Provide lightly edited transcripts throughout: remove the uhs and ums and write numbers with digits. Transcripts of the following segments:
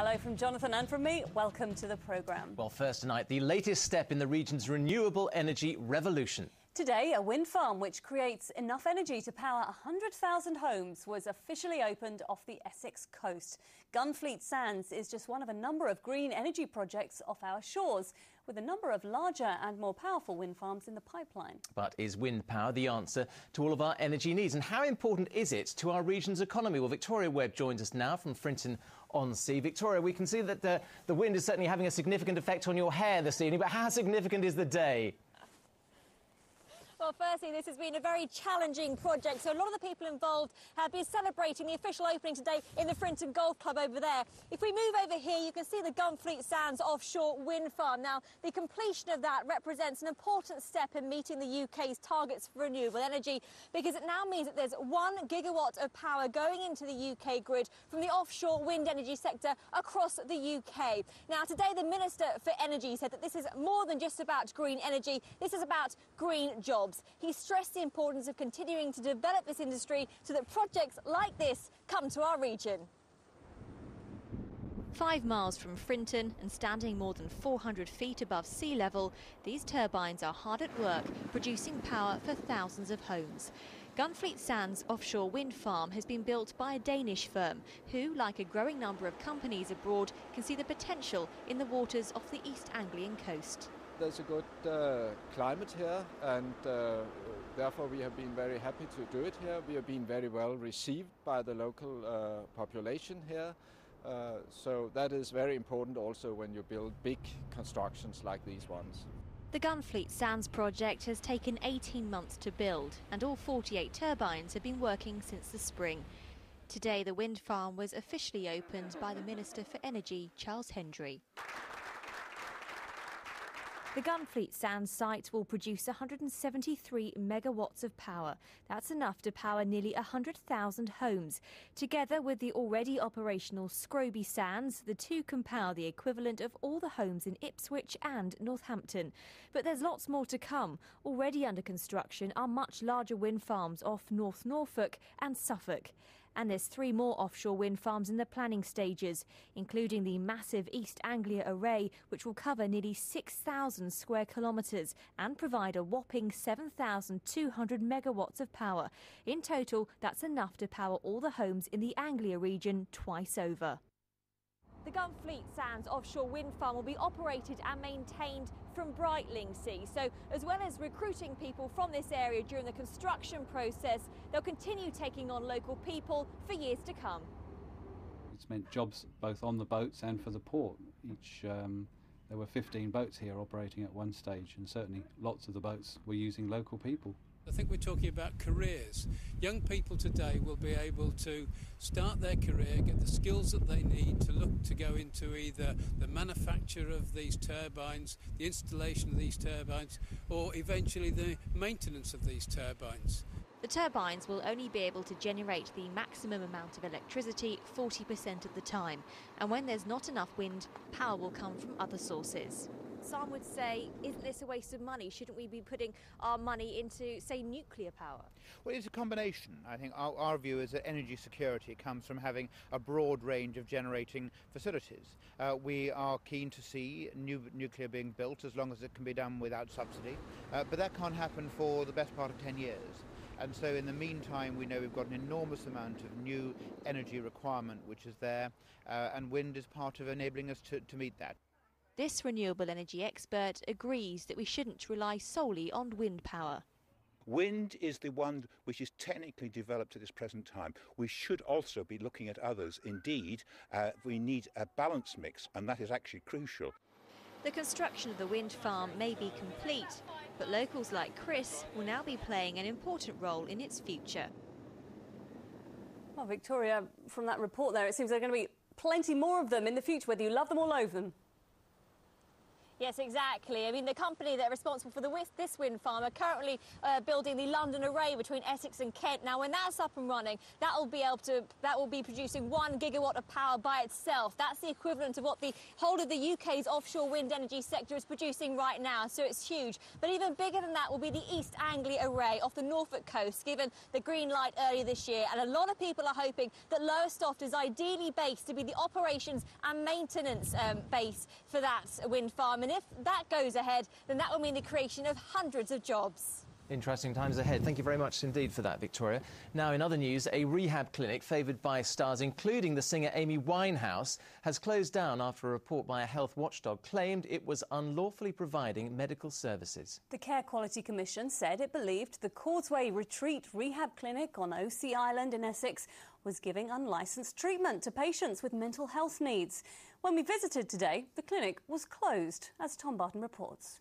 Hello from Jonathan and from me. Welcome to the programme. Well, first tonight, the latest step in the region's renewable energy revolution. Today, a wind farm which creates enough energy to power 100,000 homes was officially opened off the Essex coast. Gunfleet Sands is just one of a number of green energy projects off our shores, with a number of larger and more powerful wind farms in the pipeline. But is wind power the answer to all of our energy needs? And how important is it to our region's economy? Well, Victoria Webb joins us now from Frinton on Sea. Victoria, we can see that the wind is certainly having a significant effect on your hair this evening, but how significant is the day? Well, firstly, this has been a very challenging project, so a lot of the people involved have been celebrating the official opening today in the Frinton Golf Club over there. If we move over here, you can see the Gunfleet Sands offshore wind farm. Now, the completion of that represents an important step in meeting the UK's targets for renewable energy, because it now means that there's 1 gigawatt of power going into the UK grid from the offshore wind energy sector across the UK. Now, today, the Minister for Energy said that this is more than just about green energy. This is about green jobs. He stressed the importance of continuing to develop this industry so that projects like this come to our region. 5 miles from Frinton and standing more than 400 feet above sea level, these turbines are hard at work producing power for thousands of homes. Gunfleet Sands offshore wind farm has been built by a Danish firm who, like a growing number of companies abroad, can see the potential in the waters off the East Anglian coast. There's a good climate here, and therefore we have been very happy to do it here. We have been very well received by the local population here. So that is very important also when you build big constructions like these ones. The Gunfleet Sands project has taken 18 months to build, and all 48 turbines have been working since the spring. Today the wind farm was officially opened by the Minister for Energy, Charles Hendry. The Gunfleet Sands site will produce 173 megawatts of power. That's enough to power nearly 100,000 homes. Together with the already operational Scroby Sands, the two can power the equivalent of all the homes in Ipswich and Northampton. But there's lots more to come. Already under construction are much larger wind farms off North Norfolk and Suffolk. And there's 3 more offshore wind farms in the planning stages, including the massive East Anglia array, which will cover nearly 6,000 square kilometres and provide a whopping 7,200 megawatts of power. In total, that's enough to power all the homes in the Anglia region twice over. The Gunfleet Sands offshore wind farm will be operated and maintained from Brightlingsea. So as well as recruiting people from this area during the construction process, they'll continue taking on local people for years to come. It's meant jobs both on the boats and for the port. There were 15 boats here operating at one stage, and certainly lots of the boats were using local people. I think we're talking about careers. Young people today will be able to start their career, get the skills that they need to look to go into either the manufacture of these turbines, the installation of these turbines, or eventually the maintenance of these turbines. The turbines will only be able to generate the maximum amount of electricity 40% of the time. And when there's not enough wind, power will come from other sources. Some would say, isn't this a waste of money? Shouldn't we be putting our money into, say, nuclear power? Well, it's a combination. I think our view is that energy security comes from having a broad range of generating facilities. We are keen to see new nuclear being built as long as it can be done without subsidy. But that can't happen for the best part of 10 years. And so in the meantime, we know we've got an enormous amount of new energy requirement which is there, and wind is part of enabling us to meet that. This renewable energy expert agrees that we shouldn't rely solely on wind power. Wind is the one which is technically developed at this present time. We should also be looking at others. Indeed, we need a balance mix, and that is actually crucial. The construction of the wind farm may be complete, but locals like Chris will now be playing an important role in its future. Well, Victoria, from that report there, it seems there are going to be plenty more of them in the future, whether you love them or loathe them. Yes, exactly. I mean, the company that are responsible for this wind farm are currently building the London Array between Essex and Kent. Now, when that's up and running, that will be producing 1 gigawatt of power by itself. That's the equivalent of what the whole of the UK's offshore wind energy sector is producing right now. So it's huge. But even bigger than that will be the East Anglia Array off the Norfolk coast, given the green light earlier this year. And a lot of people are hoping that Lowestoft is ideally based to be the operations and maintenance base for that wind farm. And if that goes ahead, then that will mean the creation of hundreds of jobs. Interesting times ahead. Thank you very much indeed for that, Victoria. Now, in other news, a rehab clinic favoured by stars, including the singer Amy Winehouse, has closed down after a report by a health watchdog claimed it was unlawfully providing medical services. The Care Quality Commission said it believed the Causeway Retreat Rehab Clinic on OSEA Island in Essex was giving unlicensed treatment to patients with mental health needs. When we visited today, the clinic was closed, as Tom Barton reports.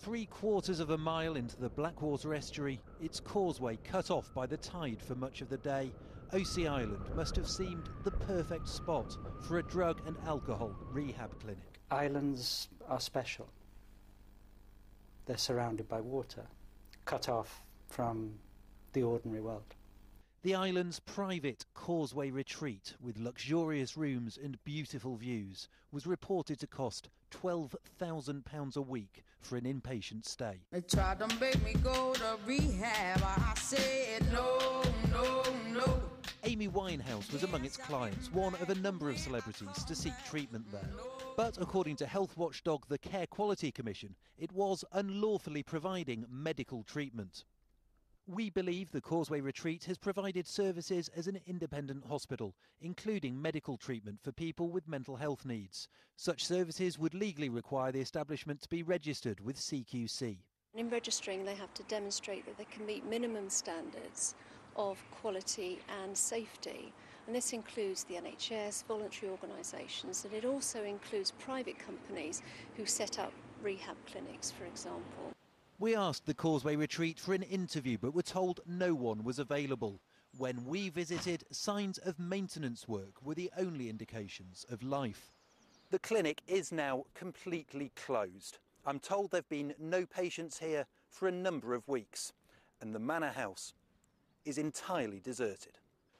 3/4 of a mile into the Blackwater estuary, its causeway cut off by the tide for much of the day, OSEA Island must have seemed the perfect spot for a drug and alcohol rehab clinic. Islands are special. They're surrounded by water, cut off from the ordinary world. The island's private Causeway Retreat, with luxurious rooms and beautiful views, was reported to cost £12,000 a week for an inpatient stay. They tried to make me go to rehab. I said no, no, no. Amy Winehouse was among its clients, one of a number of celebrities to seek treatment there. But according to health watchdog the Care Quality Commission, it was unlawfully providing medical treatment. We believe the Causeway Retreat has provided services as an independent hospital, including medical treatment for people with mental health needs. Such services would legally require the establishment to be registered with CQC. In registering, they have to demonstrate that they can meet minimum standards of quality and safety. And this includes the NHS, voluntary organisations, and it also includes private companies who set up rehab clinics, for example. We asked the Causeway Retreat for an interview, but were told no one was available. When we visited, signs of maintenance work were the only indications of life. The clinic is now completely closed. I'm told there have been no patients here for a number of weeks, and the manor house is entirely deserted.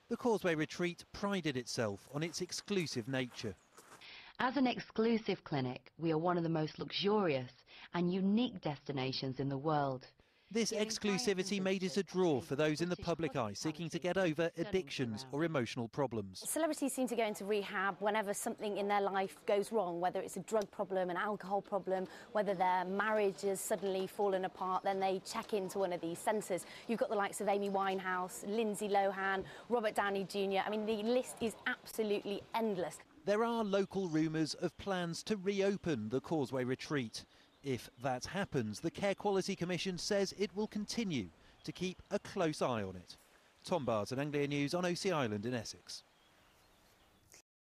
The Causeway Retreat prided itself on its exclusive nature. As an exclusive clinic, we are one of the most luxurious and unique destinations in the world. This exclusivity made it a draw for those in the public eye seeking to get over addictions or emotional problems. Celebrities seem to go into rehab whenever something in their life goes wrong, whether it's a drug problem, an alcohol problem, whether their marriage has suddenly fallen apart, then they check into one of these centres. You've got the likes of Amy Winehouse, Lindsay Lohan, Robert Downey Jr. I mean, the list is absolutely endless. There are local rumours of plans to reopen the Causeway Retreat. If that happens, the Care Quality Commission says it will continue to keep a close eye on it. Tom Barton, Anglia News on OSEA Island in Essex.